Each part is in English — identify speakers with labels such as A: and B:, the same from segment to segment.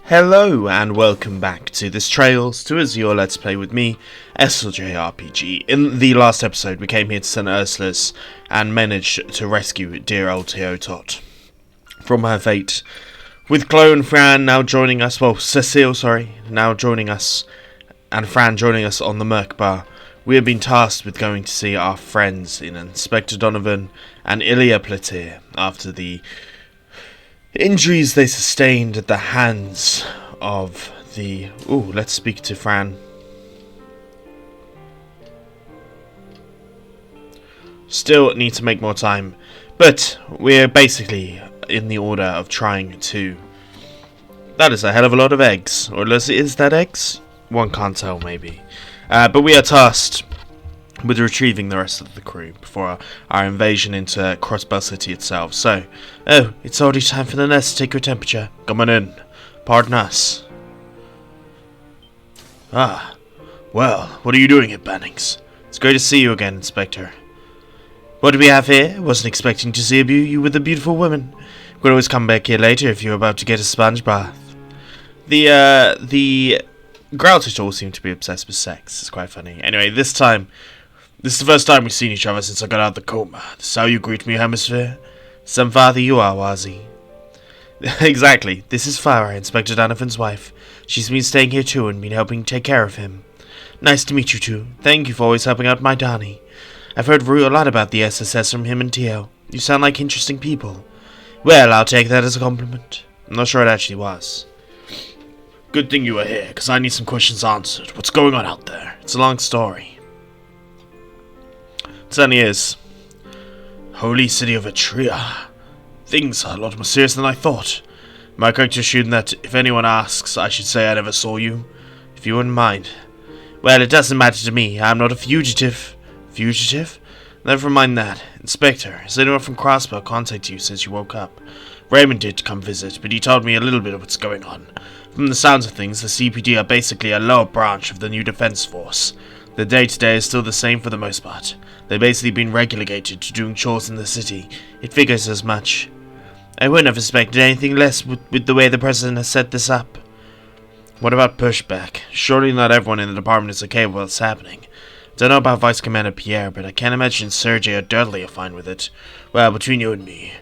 A: Hello and welcome back to this Trails to Azure Let's Play with me, SLJ In the last episode we came here to St. Ursula's and managed to rescue dear old Teotot from her fate. With Chloe and Fran now joining us, now joining us, and Fran joining us on the Merc Bar, we have been tasked with going to see our friends in Inspector Donovan and Ilya Platir after the injuries they sustained at the hands of the... Ooh, let's speak to Fran. Still need to make more time, but we're basically in the order of trying to... That is a hell of a lot of eggs. Or is that eggs? One can't tell, maybe. But we are tasked with retrieving the rest of the crew before our invasion into Crossbell City itself. So, it's already time for the nurse to take your temperature. Come on in. Pardon us. Ah, well, what are you doing here, Bannings? It's great to see you again, Inspector. What do we have here? Wasn't expecting to see you with a beautiful woman. Could always come back here later if you're about to get a sponge bath. The Grouches all seem to be obsessed with sex. It's quite funny. Anyway, this is the first time we've seen each other since I got out of the coma. This is how you greet me, Hemisphere? Some father you are, Wazi. Exactly. This is Farah, Inspector Donovan's wife. She's been staying here too and been helping take care of him. Nice to meet you two. Thank you for always helping out my Donnie. I've heard a lot about the SSS from him and Teo. You sound like interesting people. Well, I'll take that as a compliment. I'm not sure it actually was. Good thing you were here, because I need some questions answered. What's going on out there? It's a long story. It certainly is. Holy city of Rixia. Things are a lot more serious than I thought. Am I correct to assume that if anyone asks, I should say I never saw you? If you wouldn't mind. Well, it doesn't matter to me. I'm not a fugitive. Fugitive? Never mind that. Inspector, has anyone from Crossbell contacted you since you woke up? Raymond did come visit, but he told me a little bit of what's going on. From the sounds of things, the CPD are basically a lower branch of the new defense force. The day-to-day is still the same for the most part. They've basically been relegated to doing chores in the city. It figures as much. I wouldn't have expected anything less with the way the president has set this up. What about pushback? Surely not everyone in the department is okay with what's happening. Don't know about Vice Commander Pierre, but I can't imagine Sergei or Dudley are fine with it. Well, between you and me,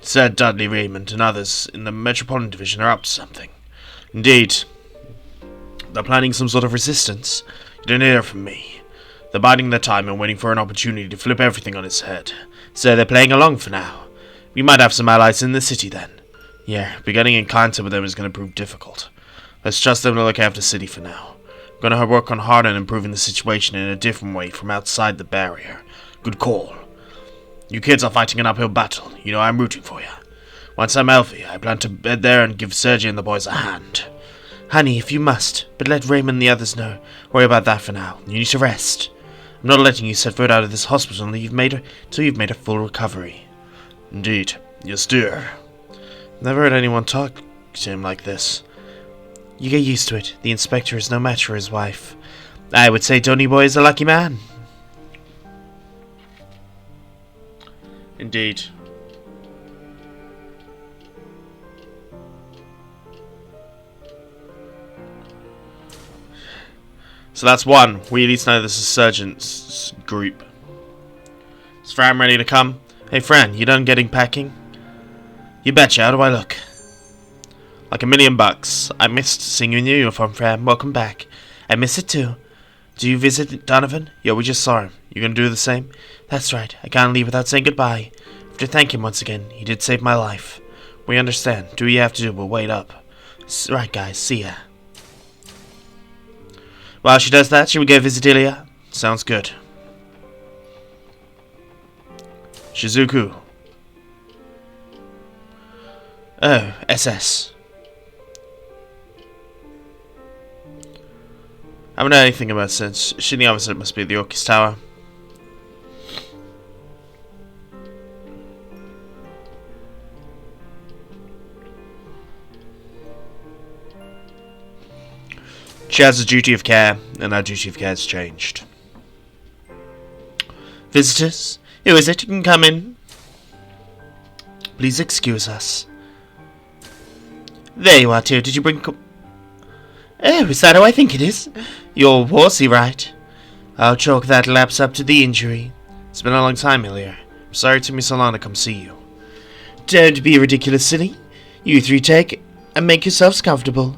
A: Sir Dudley, Raymond, and others in the Metropolitan Division are up to something. Indeed. They're planning some sort of resistance. You didn't hear from me. They're biding their time and waiting for an opportunity to flip everything on its head. So they're playing along for now. We might have some allies in the city then. Yeah, but getting in contact with them is going to prove difficult. Let's trust them to look after the city for now. I'm going to work on hard on improving the situation in a different way from outside the barrier. Good call. You kids are fighting an uphill battle. You know I'm rooting for you. Once I'm healthy, I plan to bed there and give Sergei and the boys a hand. Honey, if you must, but let Raymond and the others know. Worry about that for now. You need to rest. I'm not letting you set foot out of this hospital until you've made a full recovery. Indeed. Yes, dear. Never heard anyone talk to him like this. You get used to it. The inspector is no match for his wife. I would say Tony Boy is a lucky man. Indeed. So that's one. We at least know this is Sergeant's group. Is Fran ready to come? Hey Fran, you done getting packing? You betcha, how do I look? Like $1,000,000. I missed seeing you in your uniform, Fran. Welcome back. I miss it too. Do you visit Donovan? Yeah, we just saw him. You gonna do the same? That's right. I can't leave without saying goodbye. I have to thank him once again. He did save my life. We understand. Do what you have to do, but wait up. Right, guys. See ya. While she does that, should we go visit Ilya? Sounds good. Shizuku. Oh, SS. I haven't heard anything about it since. Shinny obviously must be the Orcus Tower. She has a duty of care, and our duty of care has changed. Visitors? Who is it? You can come in. Please excuse us.
B: There you are, too. Did you bring... Oh, is that how I think it is? You're horsey, right? I'll chalk that lapse up to the injury.
A: It's been a long time, Ilya. I'm sorry it took me so long to come see you.
B: Don't be ridiculous, silly. You three take and make yourselves comfortable.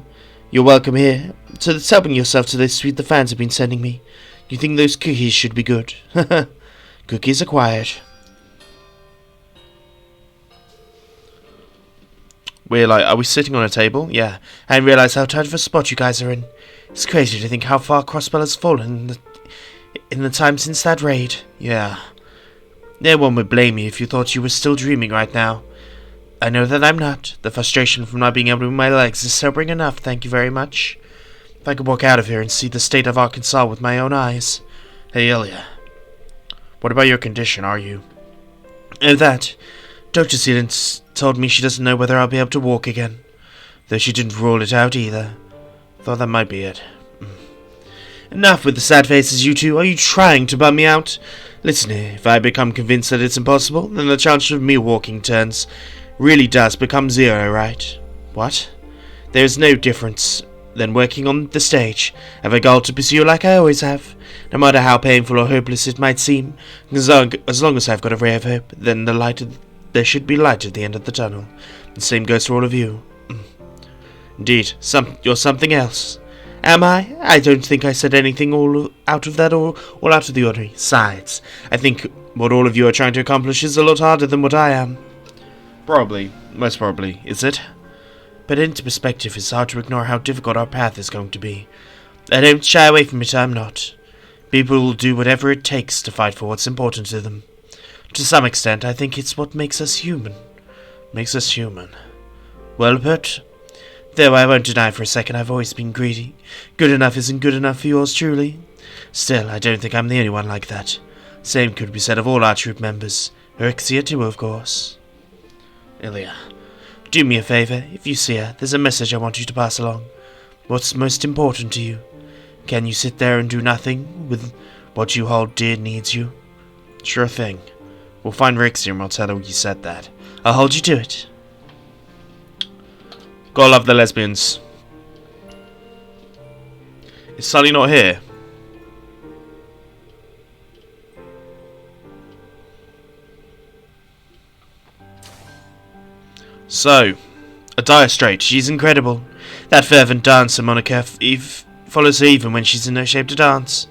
B: You're welcome here. So that's helping yourself to this sweet the fans have been sending me. You think those cookies should be good? Cookies acquired.
A: Are we sitting on a table? Yeah.
B: I didn't realize how tight of a spot you guys are in. It's crazy to think how far Crossbell has fallen in the time since that raid.
A: Yeah.
B: No one would blame you if you thought you were still dreaming right now. I know that I'm not. The frustration from not being able to move my legs is sobering enough, thank you very much. If I could walk out of here and see the state of Arkansas with my own eyes.
A: Hey, Ilya. What about your condition, are you?
B: Oh, that. Dr. Seedens told me she doesn't know whether I'll be able to walk again. Though she didn't rule it out either.
A: Thought that might be it.
B: Enough with the sad faces, you two. Are you trying to bum me out? Listen here, if I become convinced that it's impossible, then the chance of me walking really does become zero, right?
A: What?
B: There's no difference than working on the stage. I have a goal to pursue like I always have. No matter how painful or hopeless it might seem, as long as I've got a ray of hope, then there should be light at the end of the tunnel. The same goes for all of you.
A: Indeed,
B: you're something else. Am I? I don't think I said anything all out of the ordinary. Besides, I think what all of you are trying to accomplish is a lot harder than what I am.
A: Probably. Most probably. Is it?
B: But into perspective, it's hard to ignore how difficult our path is going to be. I don't shy away from it, I'm not. People will do whatever it takes to fight for what's important to them. To some extent, I think it's what makes us human.
A: Makes us human.
B: Well put. Though I won't deny for a second I've always been greedy. Good enough isn't good enough for yours truly. Still, I don't think I'm the only one like that. Same could be said of all our troop members. Rixia too, of course.
A: Ilya.
B: Do me a favour. If you see her, there's a message I want you to pass along. What's most important to you? Can you sit there and do nothing with what you hold dear needs you?
A: Sure thing. We'll find Rixia and we'll tell her you said that.
B: I'll hold you to it.
A: Gotta love the lesbians. Is Sully not here? So, a dire strait.
B: She's incredible. That fervent dancer, Monica, follows her even when she's in no shape to dance.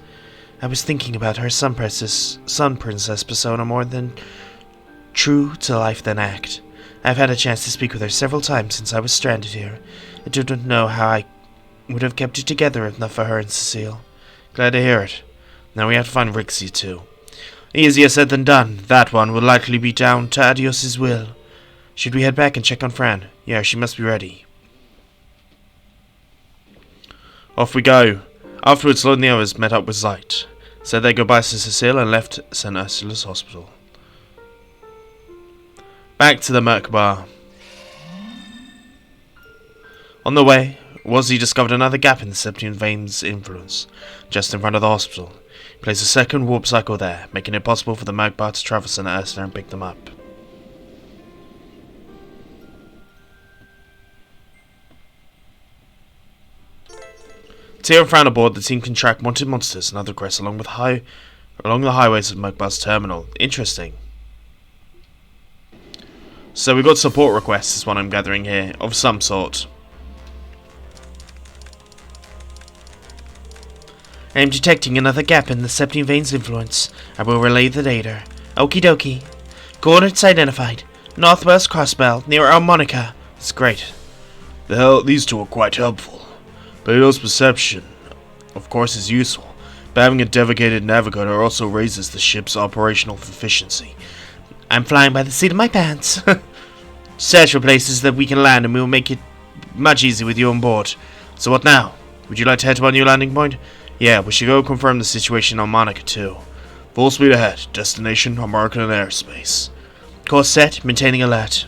B: I was thinking about her sun princess persona more than true to life than act. I've had a chance to speak with her several times since I was stranded here. I don't know how I would have kept it together if not for her and Cecile.
A: Glad to hear it. Now we have to find Rixia too.
B: Easier said than done. That one will likely be down to Adios's will. Should we head back and check on Fran?
A: Yeah, she must be ready. Off we go. Afterwards, Lloyd and the others met up with Zeit, said their goodbyes to Cecile and left St. Ursula's Hospital. Back to the Merkaba. On the way, Wazzy discovered another gap in the Septian Vein's influence, just in front of the hospital. He placed a second warp cycle there, making it possible for the Merkaba to travel St. Ursula and pick them up. Tyr and Fran aboard, the team can track wanted monsters and other quests along the highways of Merkaba's terminal. Interesting. So we've got support requests, is what I'm gathering here, of some sort.
B: I am detecting another gap in the Septian Vein's influence. I will relay the data. Okie dokie. Coordinates identified. Northwest Crossbell, near Monica.
A: That's great. These two are quite helpful. Beto's perception, of course, is useful, but having a dedicated navigator also raises the ship's operational efficiency.
B: I'm flying by the seat of my pants. Search for places that we can land and we will make it much easier with you on board.
A: So what now? Would you like to head to our new landing point? Yeah, we should go confirm the situation on Monica too. Full speed ahead. Destination American airspace.
B: Course set, maintaining alert.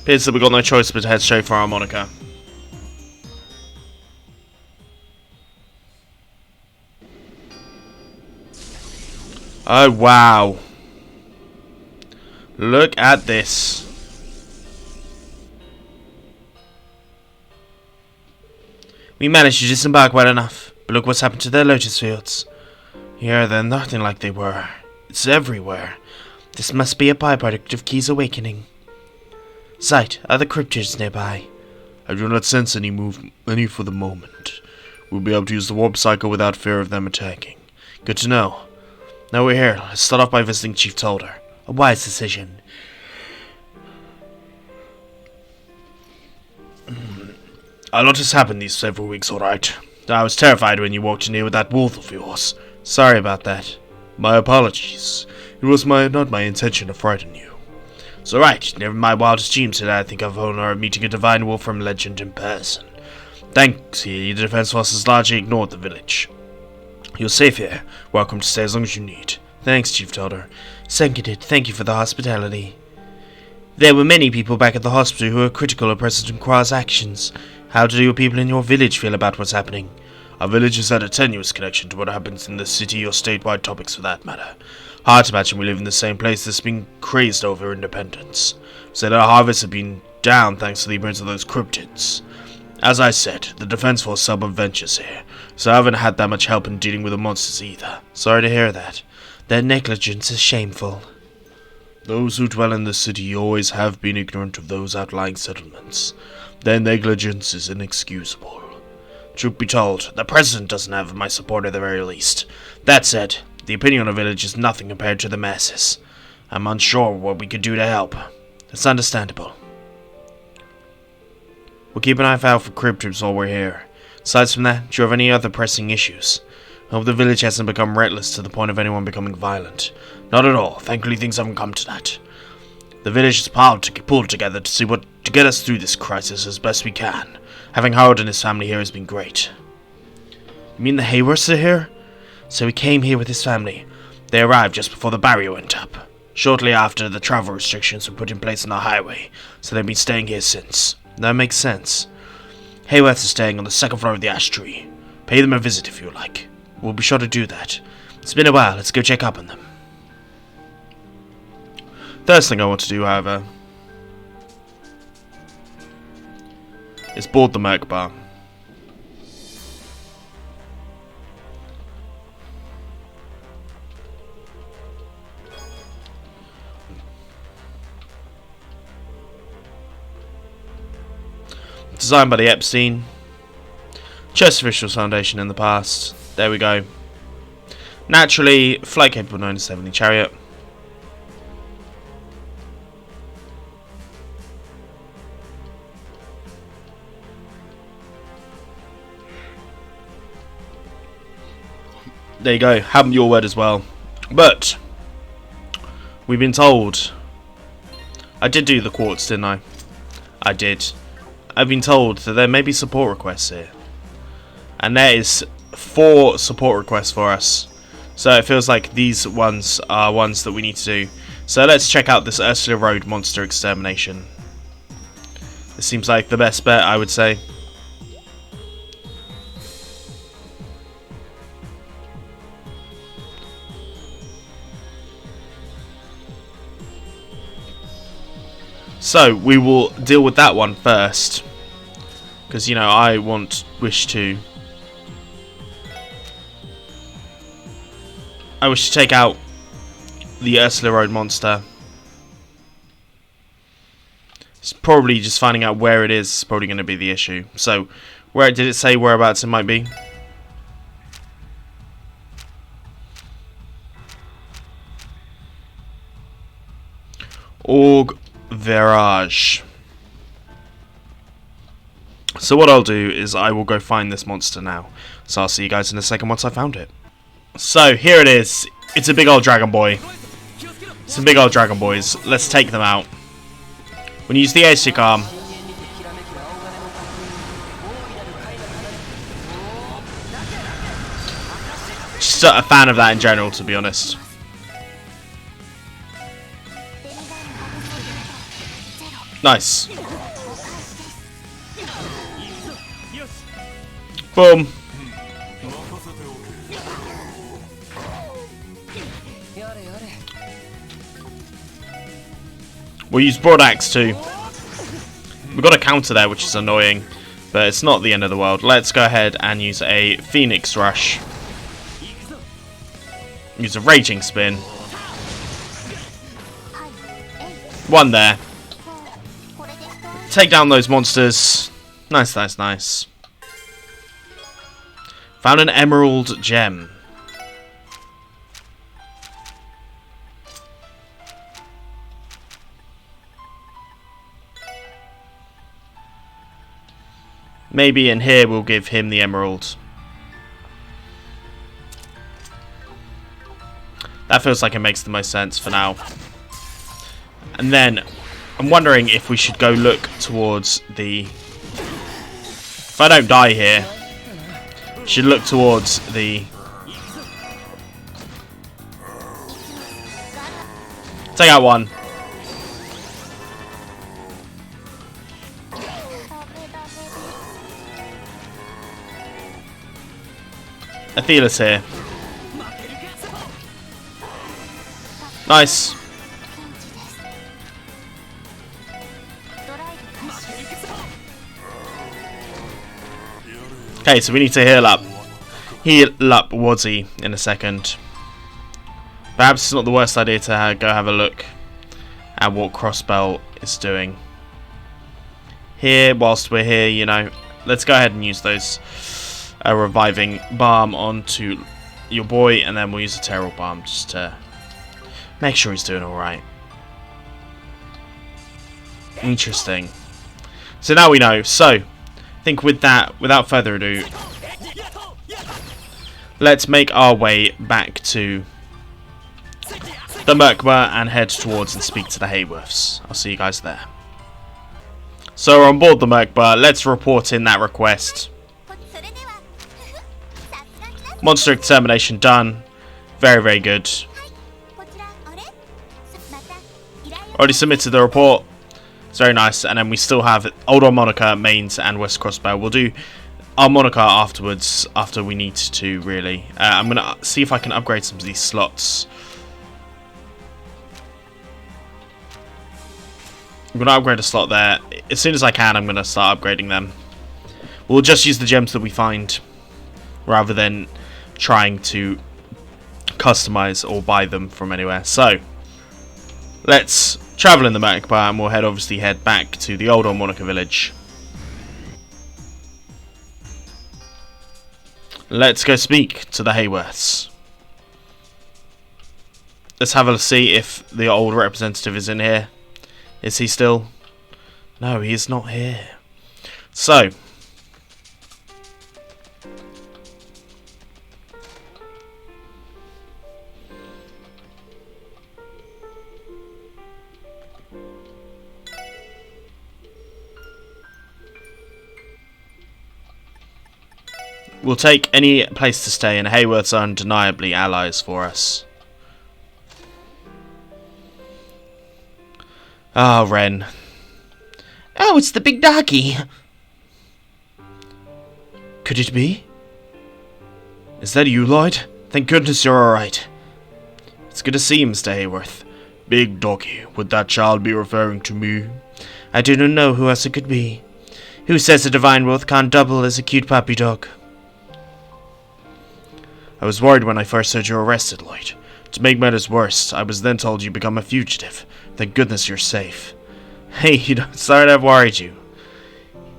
A: Appears that we've got no choice but to head straight for our Monica. Oh, wow. Look at this.
B: We managed to disembark well enough, but look what's happened to their lotus fields.
A: Yeah, they're nothing like they were. It's everywhere.
B: This must be a byproduct of Key's awakening. Sight, are the cryptids nearby?
A: I do not sense any for the moment. We'll be able to use the warp cycle without fear of them attacking. Good to know. Now we're here. Let's start off by visiting Chief Tolder.
B: A wise decision.
A: A lot has happened these several weeks, alright. I was terrified when you walked in here with that wolf of yours.
B: Sorry about that.
A: My apologies. It was not my intention to frighten you. It's alright. Never in my wildest dreams did I think of honor of meeting a divine wolf from legend in person. Thanks, the Defense Force has largely ignored the village. You're safe here. Welcome to stay as long as you need.
B: Thanks, Chief Tolder. Seconded. Thank you for the hospitality. There were many people back at the hospital who were critical of President Qua's actions. How do your people in your village feel about what's happening?
A: Our village has had a tenuous connection to what happens in the city or statewide topics for that matter. Hard to imagine we live in the same place that's been crazed over independence. Said our harvests have been down thanks to the appearance of those cryptids. As I said, the Defense Force seldom ventures here, so I haven't had that much help in dealing with the monsters either.
B: Sorry to hear that. Their negligence is shameful.
A: Those who dwell in the city always have been ignorant of those outlying settlements. Their negligence is inexcusable. Truth be told, the President doesn't have my support at the very least. That said, the opinion of the village is nothing compared to the masses. I'm unsure what we could do to help.
B: It's understandable.
A: We'll keep an eye out for cryptids while we're here. Aside from that, do you have any other pressing issues? I hope the village hasn't become reckless to the point of anyone becoming violent. Not at all. Thankfully, things haven't come to that. The village is pulled together to get us through this crisis as best we can. Having Howard and his family here has been great.
B: You mean the Hayworths are here? So he came here with his family.
A: They arrived just before the barrier went up. Shortly after, the travel restrictions were put in place on the highway, so they've been staying here since.
B: That makes sense.
A: Hayworths is staying on the second floor of the ash tree. Pay them a visit if you like.
B: We'll be sure to do that. It's been a while. Let's go check up on them.
A: First thing I want to do, however, is board the Merc bar. Designed by the Epstein Chess Officials Foundation in the past. There we go. Naturally, flight capable 970 chariot. There you go, have your word as well. But we've been told, I did do the quartz, didn't I? I did. I've been told that there may be support requests here. And there is 4 support requests for us. So it feels like these ones are ones that we need to do. So let's check out this Ursula Road monster extermination. This seems like the best bet, I would say. So we will deal with that one first, because you know I wish to take out the Ursula Road monster. It's probably just finding out where it is probably going to be the issue. So where did it say whereabouts it might be? Org Virage. So what I'll do is I will go find this monster now. So I'll see you guys in a second once I found it. So here it is. It's a big old dragon boy. Some big old dragon boys. Let's take them out. When you use the ASIC arm, just a fan of that in general, to be honest. Nice. Boom. We'll use Broad Axe too. We've got a counter there, which is annoying, but it's not the end of the world. Let's go ahead and use a Phoenix Rush. Use a Raging Spin. One there. Take down those monsters. Nice, nice, nice. Found an Emerald Gem. Maybe in here we'll give him the emerald. That feels like it makes the most sense for now. And then I'm wondering if we should go look towards the... If I don't die here, should look towards the... Take out one. Athena's here. Nice. Okay, so we need to heal up. Heal up Wadzzy in a second. Perhaps it's not the worst idea to go have a look at what Crossbell is doing. Here, whilst we're here, you know, let's go ahead and use those reviving balm onto your boy, and then we'll use a Terror Balm just to make sure he's doing alright. Interesting. So now we know. So, I think with that, without further ado, let's make our way back to the Merkaba and head towards and speak to the Hayworths. I'll see you guys there. So we're on board the Merkaba. Let's report in that request. Monster extermination done. Very, very good. Already submitted the report. It's very nice. And then we still have Old Monica, Mains, and West Crossbell. We'll do our Monica afterwards, after we need to, really. I'm going to see if I can upgrade some of these slots. I'm going to upgrade a slot there. As soon as I can, I'm going to start upgrading them. We'll just use the gems that we find, rather than trying to customize or buy them from anywhere. So, let's travel in the Merkaba, and we'll obviously head back to the old Monica village. Let's go speak to the Hayworths. Let's have a see if the old representative is in here. Is he still? No, he is not here. So, we'll take any place to stay, and Hayworths are undeniably allies for us. Ah, Ren.
B: Oh, it's the big doggy.
A: Could it be? Is that you, Lloyd? Thank goodness you're alright. It's good to see you, Mr. Hayworth. Big doggy. Would that child be referring to me?
B: I do not know who else it could be. Who says a divine wolf can't double as a cute puppy dog?
A: I was worried when I first heard you were arrested, Lloyd. To make matters worse, I was then told you become a fugitive. Thank goodness you're safe.
B: Hey, you don't start I've worried you.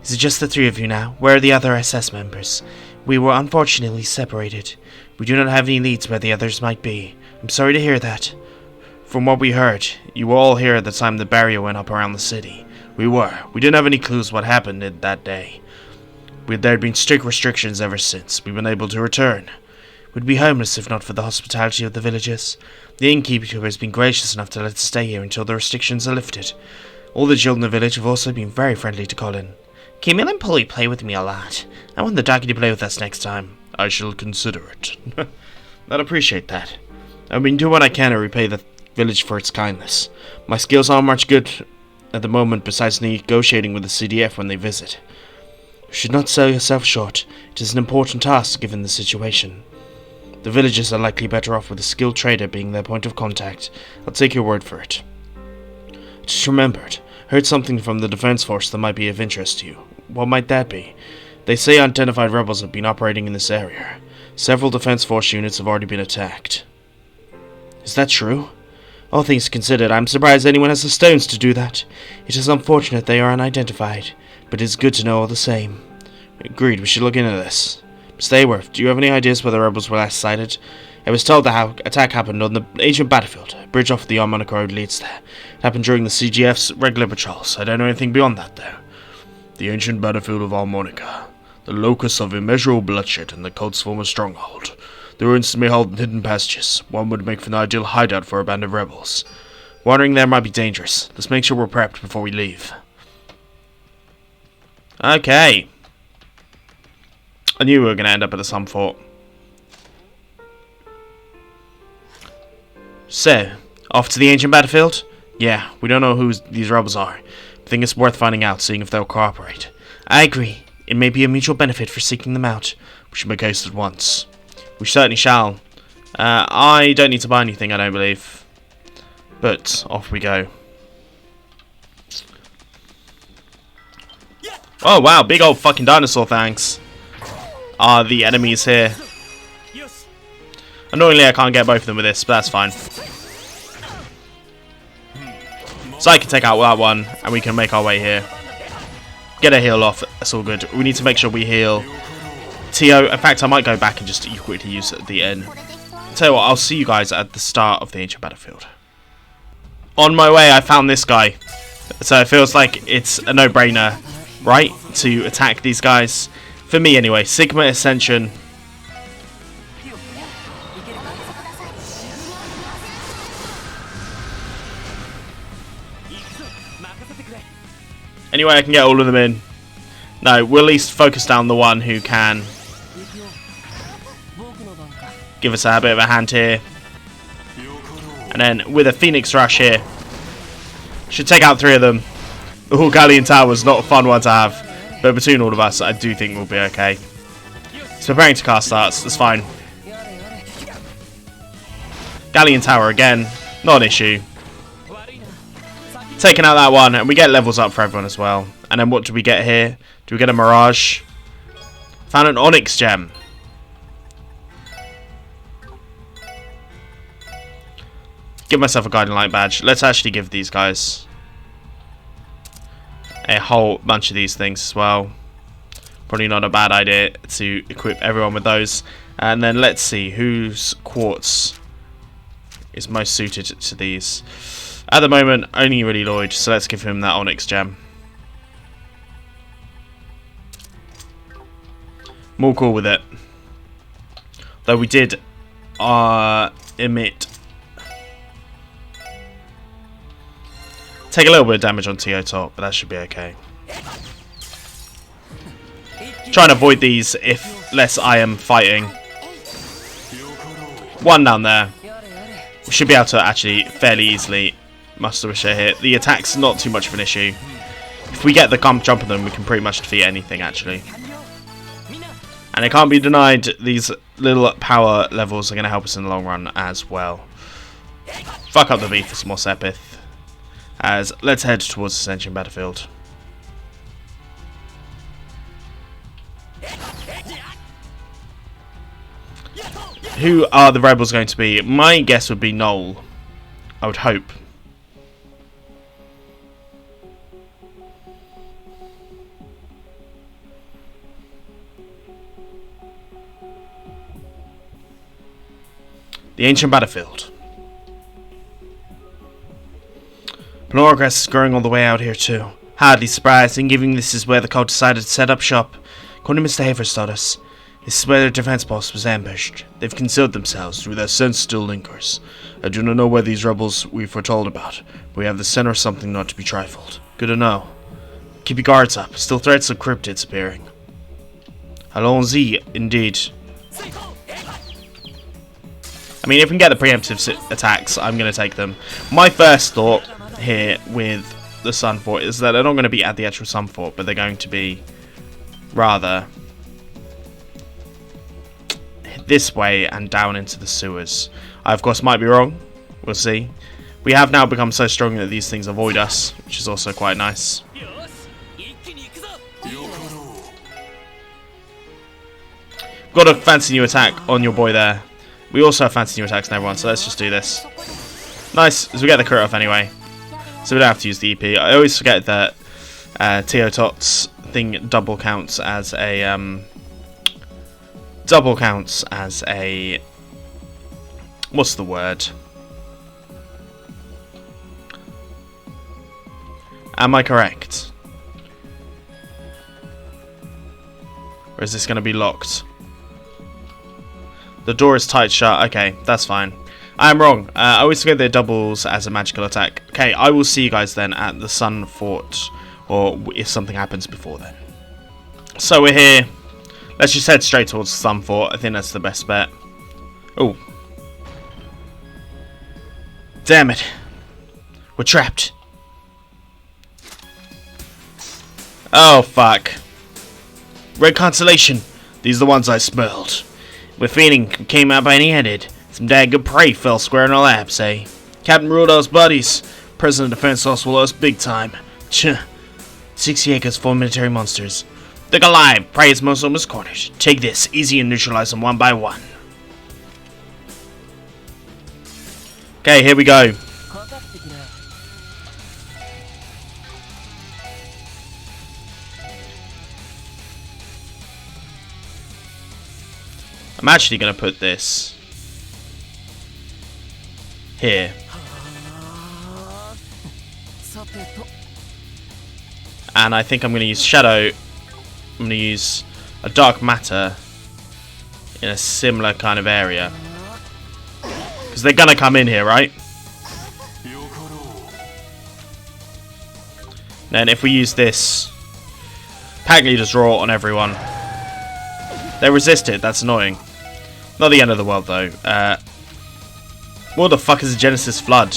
B: Is it just the three of you now? Where are the other SS members? We were unfortunately separated. We do not have any leads where the others might be. I'm sorry to hear that.
A: From what we heard, you were all here at the time the barrier went up around the city. We were. We didn't have any clues what happened that day. There had been strict restrictions ever since. We've been able to return.
B: We'd be homeless if not for the hospitality of the villagers. The innkeeper has been gracious enough to let us stay here until the restrictions are lifted. All the children in the village have also been very friendly to Colin. Camille and Polly play with me a lot. I want the doggy to play with us next time.
A: I shall consider it. I'd appreciate that. I've been doing what I can to repay the village for its kindness. My skills aren't much good at the moment besides negotiating with the CDF when they visit.
B: You should not sell yourself short. It is an important task given the situation. The villagers are likely better off with a skilled trader being their point of contact. I'll take your word for it. Just remembered. Heard something from the defense force that might be of interest to you. What might that be? They say unidentified rebels have been operating in this area. Several defense force units have already been attacked. Is that true? All things considered, I'm surprised anyone has the stones to do that. It is unfortunate they are unidentified, but it's good to know all the same. Agreed, we should look into this. Stayworth, do you have any ideas where the rebels were last sighted? I was told the attack happened on the ancient battlefield. A bridge off the Hartmann road leads there. It happened during the CGF's regular patrols. I don't know anything beyond that, though.
A: The ancient battlefield of Harmonica. The locus of immeasurable bloodshed and the cult's former stronghold. The ruins may hold hidden passages. One would make for an ideal hideout for a band of rebels. Wandering there might be dangerous. Let's make sure we're prepped before we leave.
B: Okay. I knew we were going to end up at the Sun Fort. So, off to the ancient battlefield? Yeah, we don't know who these rebels are. I think it's worth finding out, seeing if they'll cooperate. I agree. It may be a mutual benefit for seeking them out.
A: We should make haste at once.
B: We certainly shall. I don't need to buy anything, I don't believe. But off we go. Oh wow, big old fucking dinosaur thanks. Are the enemies here. Annoyingly, I can't get both of them with this, but that's fine. So I can take out that one, and we can make our way here. Get a heal off, that's all good. We need to make sure we heal Tio. In fact, I might go back and just quickly use the N. Tell you what, I'll see you guys at the start of the ancient battlefield. On my way, I found this guy. So it feels like it's a no-brainer, right, to attack these guys. For me, anyway. Sigma Ascension. Anyway, I can get all of them in. No, we'll at least focus down the one who can give us a bit of a hand here. And then with a Phoenix Rush here, should take out 3 of them. Oh, Galleon Tower was not a fun one to have. But between all of us, I do think we'll be okay. It's preparing to cast darts, that's fine. Galleon Tower again, not an issue. Taking out that one, and we get levels up for everyone as well. And then what do we get here? Do we get a Mirage? Found an Onyx Gem. Give myself a Guiding Light badge. Let's actually give these guys a whole bunch of these things as well. Probably not a bad idea to equip everyone with those. And then let's see whose quartz is most suited to these. At the moment, only really Lloyd, so let's give him that Onyx Gem. More cool with it. Though we did emit. Take a little bit of damage on TO top, but that should be okay. Try and avoid these unless I am fighting. One down there. We should be able to actually fairly easily muster a share here. The attack's not too much of an issue. If we get the jump on them, we can pretty much defeat anything actually. And it can't be denied, these little power levels are going to help us in the long run as well. Fuck up the V for some more Sepith. As let's head towards the Ascension battlefield. Who are the rebels going to be? My guess would be Noel. I would hope. The ancient battlefield. Progress is growing all the way out here too. Hardly surprising, given this is where the cult decided to set up shop. According to Mr. Havers told us, this is where their defense post was ambushed. They've concealed themselves through their sense still lingers. I do not know where these rebels we foretold about, but we have the center of something not to be trifled. Good to know. Keep your guards up. Still threats of cryptids appearing. Allons-y, indeed. I mean, if we can get the preemptive attacks, I'm going to take them. My first thought here with the Sun Fort is that they're not going to be at the actual Sun Fort, but they're going to be rather this way and down into the sewers. I, of course, might be wrong. We'll see. We have now become so strong that these things avoid us, which is also quite nice. Got a fancy new attack on your boy there. We also have fancy new attacks on everyone, so let's just do this. Nice, as we get the crit off anyway. So we don't have to use the EP. I always forget that Teotot's thing double counts as a... what's the word? Am I correct? Or is this going to be locked? The door is tight shut. Okay, that's fine. I am wrong. I always forget that it doubles as a magical attack. Okay, I will see you guys then at the Sun Fort, or if something happens before then. So we're here. Let's just head straight towards the Sun Fort. I think that's the best bet. Oh. Damn it. We're trapped. Oh, fuck. Red Constellation. These are the ones I smelled. We're feeling came out empty-handed. Some dang good prey fell square in our laps, eh? Captain ruled us buddies. President of Defense lost us big time. 60 acres full of military monsters. They're alive. Prey is most almost cornered. Take this. Easy and neutralize them one by one. Okay, here we go. I'm actually going to put this here. And I think I'm going to use Shadow. I'm going to use a Dark Matter in a similar kind of area. Because they're going to come in here, right? Then if we use this Pack Leader's Roar on everyone. They resisted, that's annoying. Not the end of the world though. What the fuck is a Genesis Flood?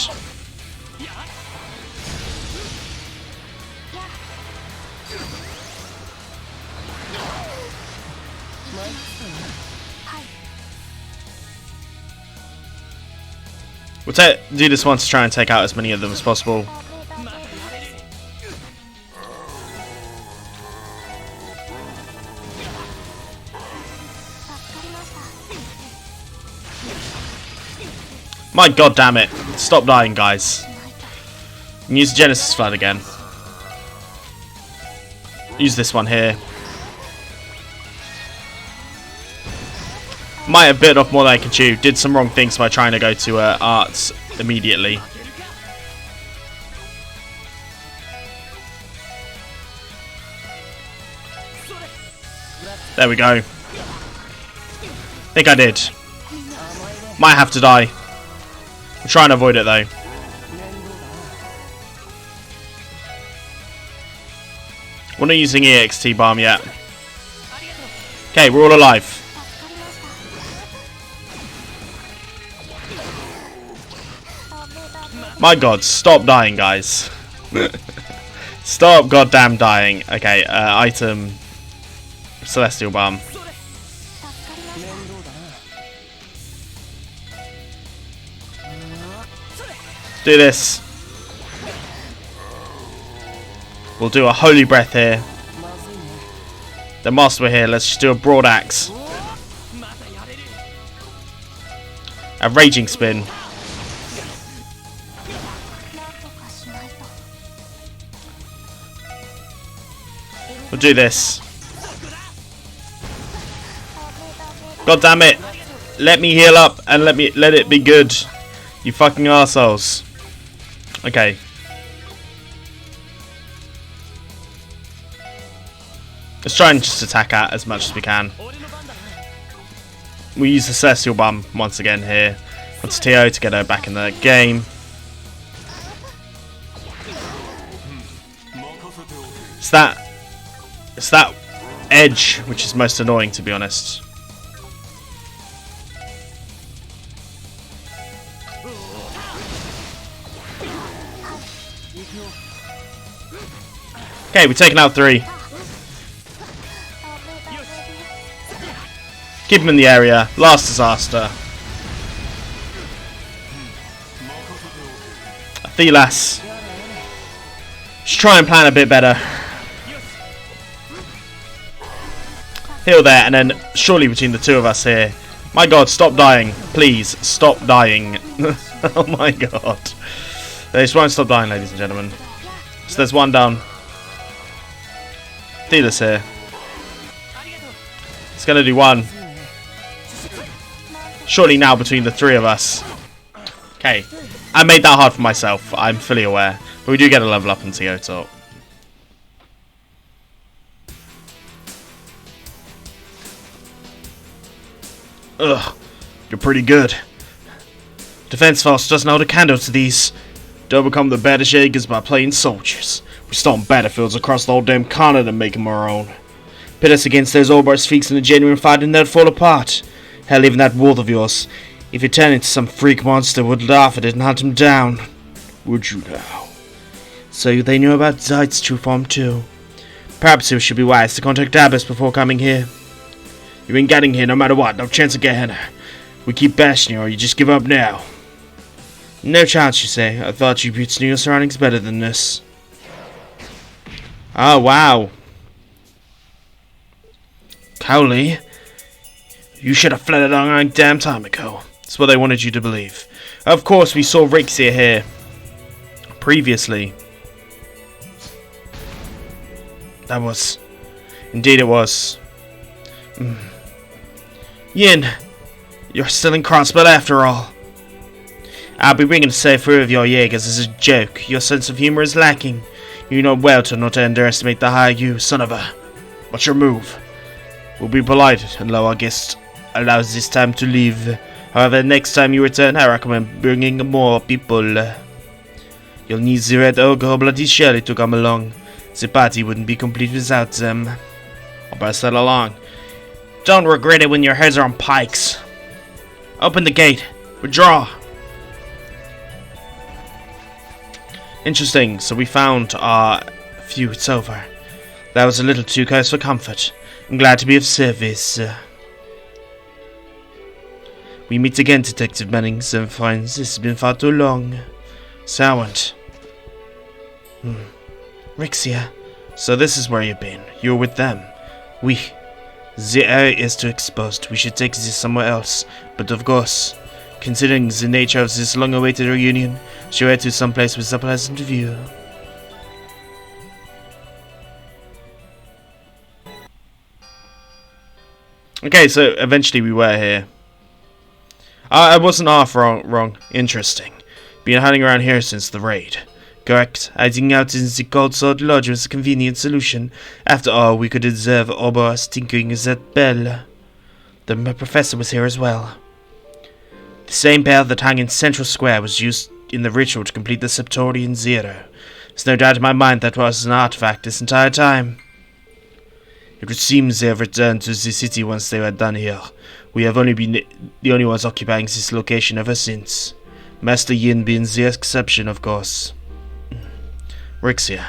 B: We'll do this one to try and take out as many of them as possible. My god damn it. Stop dying, guys. And use Genesis Flood again. Use this one here. Might have bit off more than I can chew. Did some wrong things by trying to go to arts immediately. There we go. Think I did. Might have to die. I'm trying to avoid it though. We're not using EXT bomb yet. Okay, we're all alive. My god, stop dying, guys. Stop goddamn dying. Okay, item Celestial Bomb. Do this. We'll do a Holy Breath here. Then whilst we're here, let's just do a Broad Axe. A Raging Spin. We'll do this. God damn it. Let me heal up and let it be good. You fucking arseholes. Okay. Let's try and just attack at as much as we can. We use the Celestial Bomb once again here. Onto TO to get her back in the game. It's that edge which is most annoying, to be honest. Okay, we've taken out 3. Keep him in the area. Last disaster. Thelas. Just try and plan a bit better. Heal there, and then surely between the two of us here. My god, stop dying. Please, stop dying. Oh my god. They just won't stop dying, ladies and gentlemen. So there's one down. Thelas here. It's gonna do one. Surely now between the three of us. Okay. I made that hard for myself, I'm fully aware. But we do get a level up in TO top. Ugh, you're pretty good. Defense Force doesn't hold a candle to these. Don't become the baddest Jaegers by playing soldiers. We storm battlefields across the whole damn continent and make them our own. Pit us against those old bars freaks in a genuine fight and they'll fall apart. Hell, even that wolf of yours, if you turn into some freak monster, would laugh at it and hunt him down. Would you now? So they knew about Zeid's true form too. Perhaps it should be wise to contact Abbas before coming here. You've been getting here no matter what, no chance of getting her. We keep bashing you or you just give up now. No chance, you say. I thought you knew your surroundings better than this. Oh, wow. Cowley, you should have fled a long damn time ago. That's what they wanted you to believe. Of course, we saw Rixia here previously. That was... Indeed it was. Yin, you're still in Crossbell after all. I'll be bringing to save 3 of your Jaegers as a joke. Your sense of humor is lacking. You know well to not underestimate the high you, son of a... What's your move? We'll be polite and allow our guest allows this time to leave. However, next time you return, I recommend bringing more people. You'll need the Red Ogre or Bloody Shirley to come along. The party wouldn't be complete without them. I'll pass that along. Don't regret it when your heads are on pikes. Open the gate. Withdraw. Interesting, so we found our feud's over. That was a little too close for comfort. I'm glad to be of service. We meet again, Detective Bannings and friends. This has been far too long. Silent. Rixia. So this is where you've been. You're with them. The area is too exposed. We should take this somewhere else. But of course, considering the nature of this long-awaited reunion, should head to some place with a pleasant view. Okay, so eventually we were here. I wasn't half wrong. Interesting. Been hiding around here since the raid. Correct. Hiding out in the Altair Lodge was a convenient solution. After all, we could observe Ober's tinkering that bell. The professor was here as well. The same bell that hung in Central Square was used in the ritual to complete the Septorian Zero. There's no doubt in my mind that was an artifact this entire time. It would seem they have returned to the city once they were done here. We have only been the only ones occupying this location ever since. Master Yin being the exception, of course. Rixia.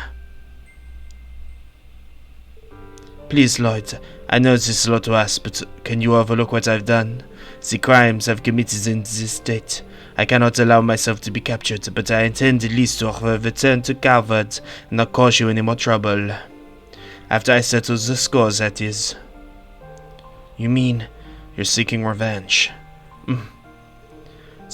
B: Please, Lloyd, I know this is a lot to ask, but can you overlook what I've done? The crimes I've committed in this state. I cannot allow myself to be captured, but I intend at least to return to Calvard and not cause you any more trouble. After I settle the scores, that is. You mean you're seeking revenge?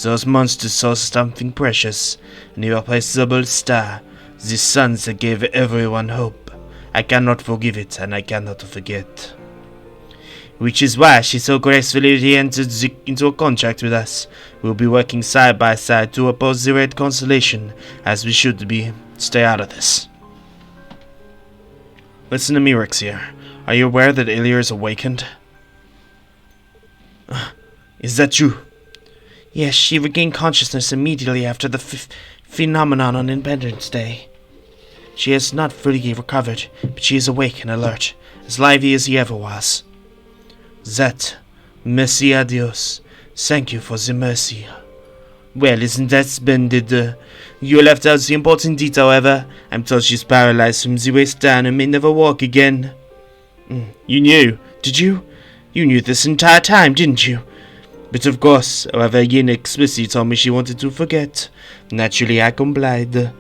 B: Those monsters saw something precious, an irreplaceable star, the sun that gave everyone hope. I cannot forgive it, and I cannot forget. Which is why she so gracefully entered into a contract with us. We'll be working side by side to oppose the Red Constellation, as we should be. Stay out of this. Listen to me, Rixia. Are you aware that Ilya is awakened? Is that you? Yes, she regained consciousness immediately after the phenomenon on Independence Day. She has not fully recovered, but she is awake and alert, as lively as he ever was. That, merci a Dios. Thank you for the mercy. Well, isn't that splendid? You left out the important detail, however. I'm told she's paralyzed from the waist down and may never walk again. You knew, did you? You knew this entire time, didn't you? But of course, however, Yin explicitly told me she wanted to forget. Naturally, I complied.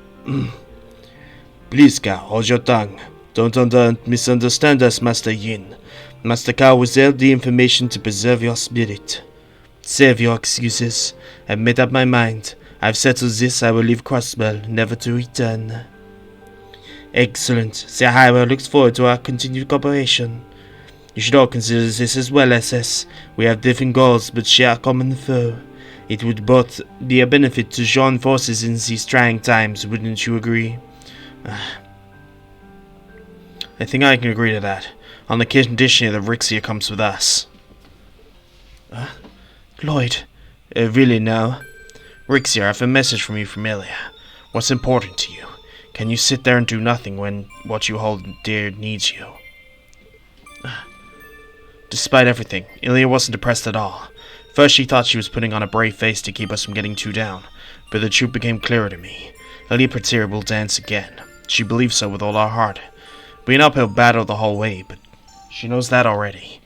B: Please, Cow, hold your tongue. Don't misunderstand us, Master Yin. Master Cow withheld the information to preserve your spirit. Save your excuses. I've made up my mind. I've settled this. I will leave Crossbell, never to return. Excellent. The Highway looks forward to our continued cooperation. You should all consider this as well, SS. We have different goals, but share a common foe. It would both be a benefit to join forces in these trying times, wouldn't you agree? I think I can agree to that, on the condition that Rixia comes with us. Lloyd, really now? Rixia, I have a message from you from Ilya. What's important to you? Can you sit there and do nothing when what you hold dear needs you? Despite everything, Ilya wasn't depressed at all. First she thought she was putting on a brave face to keep us from getting too down, but the truth became clearer to me. Ilya Pratir will dance again. She believes so with all her heart. Be an uphill battle the whole way, but she knows that already.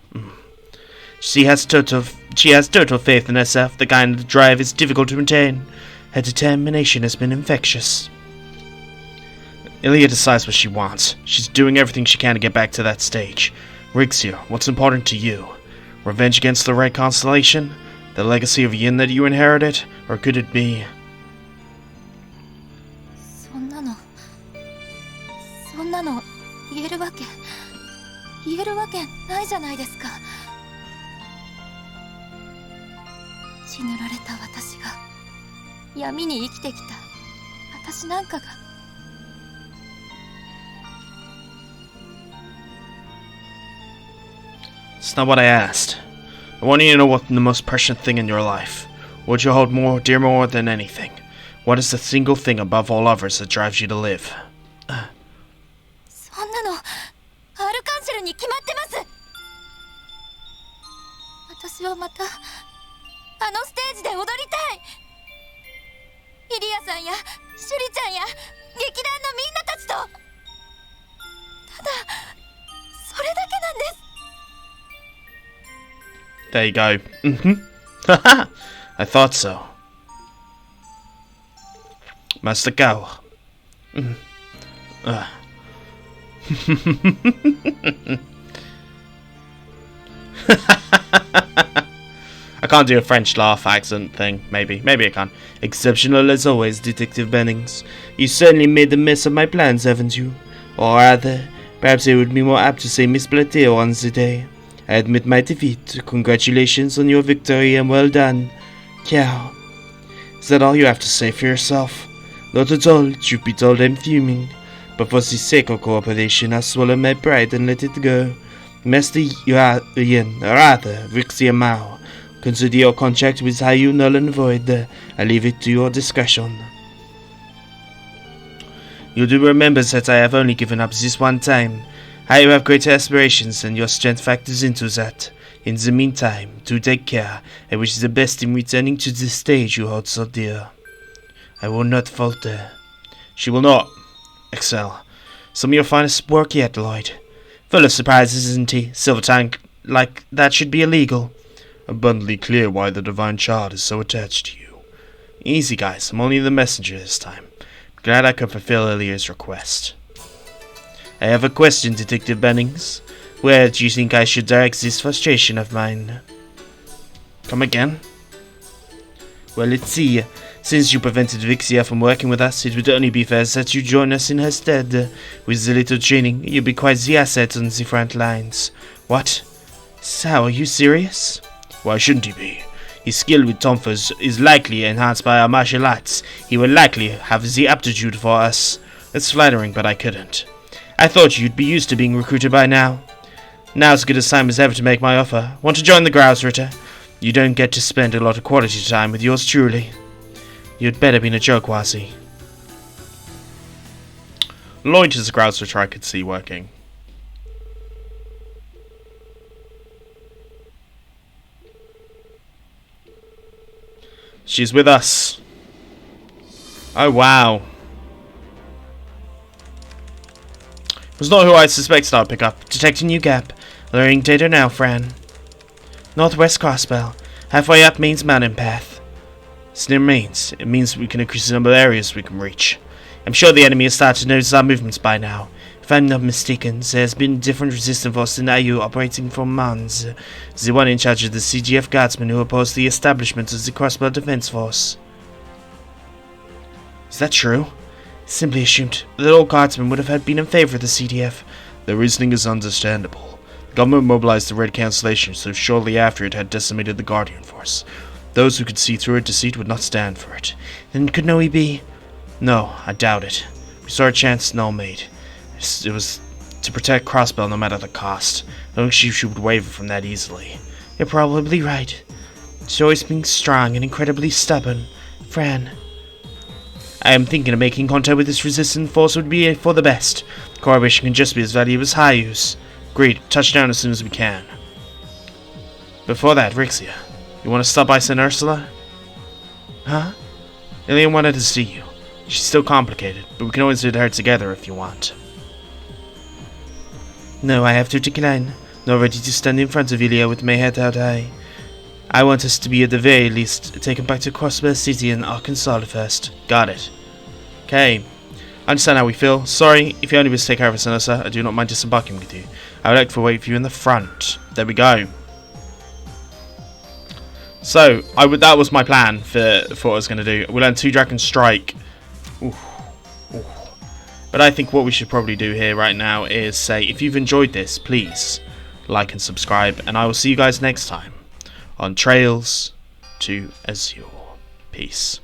B: She has total faith in herself. The kind of drive is difficult to maintain. Her determination has been infectious. Ilya decides what she wants. She's doing everything she can to get back to that stage. Rixia, what's important to you? Revenge against the Red Constellation? The legacy of Yin that you inherited? Or could it be...
C: そんなの言えるわけないじゃないですか。血塗られた私が闇に生きてきた私なんかが。
B: It's not what I asked. I want you to know what the most precious thing in your life. What you hold dear more than anything. What is the single thing above all others that drives you to live?
C: そんなのアルカンシェルに決まってます。私はまたあのステージで踊りたい。イリアさんやシュリちゃんや劇団のみんなたちと。ただそれだけなんです。
B: There you go. Haha! I thought so. Master Gao. I can't do a French laugh accent thing. Maybe I can. Exceptional as always, Detective Bannings. You certainly made the mess of my plans, haven't you? Or rather, perhaps it would be more apt to say Miss Platea once a day. I admit my defeat. Congratulations on your victory and well done. Cow. Is that all you have to say for yourself? Not at all. Truth be told, I'm fuming. But for the sake of cooperation, I swallow my pride and let it go. Master Yin, rather, Rixia Mao. Consider your contract with Hayu null and void. I leave it to your discretion. You do remember that I have only given up this one time. I have greater aspirations, and your strength factors into that. In the meantime, do take care. I wish the best in returning to the stage you hold so dear. I will not falter. She will not excel. Some of your finest work yet, Lloyd. Full of surprises, isn't he? Silver tongue like that should be illegal. Abundantly clear why the divine child is so attached to you. Easy, guys. I'm only the messenger this time. Glad I could fulfill Ilya's request. I have a question, Detective Bannings. Where do you think I should direct this frustration of mine? Come again? Well, let's see. Since you prevented Rixia from working with us, it would only be fair that you join us in her stead. With a little training, you'll be quite the asset on the front lines. What? So, are you serious? Why shouldn't he be? His skill with tonfas is likely enhanced by our martial arts. He will likely have the aptitude for us. It's flattering, but I couldn't. I thought you'd be used to being recruited by now. Now's as good a time as ever to make my offer. Want to join the Grouse Ritter? You don't get to spend a lot of quality time with yours truly. You'd better be in a joke, was he? Lloyd is a Grouse Ritter I could see working. She's with us. Oh, wow. Was not who I suspected I'd pick up. Detecting new gap. Learning data now, Fran. Northwest Crossbell. Halfway up means mountain path. It's near Mainz. It means we can increase the number of areas we can reach. I'm sure the enemy has started to notice our movements by now. If I'm not mistaken, there's been different resistance forces in IU operating from Mons, the one in charge of the CGF guardsmen who opposed the establishment of the Crossbell Defense Force. Is that true? I simply assumed that all guardsmen would have been in favor of the CDF.
A: The reasoning is understandable. The government mobilized the Red Cancellation so shortly after it had decimated the Guardian Force. Those who could see through it deceit would not stand for it.
B: Then could Noe be?
A: No, I doubt it. We saw a chance Noel made. It was to protect Crossbell no matter the cost. I don't think she would waver from that easily.
B: You're probably right. She's always been strong and incredibly stubborn. Fran.
A: I am thinking of making contact with this resistance force would be for the best. Collaboration can just be as valuable as high use. Agreed. Touch down as soon as we can. Before that, Rixia, you want to stop by St. Ursula?
B: Huh?
A: Ilian wanted to see you. She's still complicated, but we can always visit her together if you want.
B: No, I have to decline. Not ready to stand in front of Ilia with my head out high. I want us to be at the very least taken back to Crossbell City in Arkansas first.
A: Got it. Okay. I understand how we feel. Sorry, if you only wish to take care of us, Sanosa, I do not mind disembarking with you. I would like to wait for you in the front. There we go. So, that was my plan for what I was going to do. We learned 2 Dragon Strike. Ooh. Ooh. But I think what we should probably do here right now is say, if you've enjoyed this, please like and subscribe, and I will see you guys next time on Trails to Azure. Peace.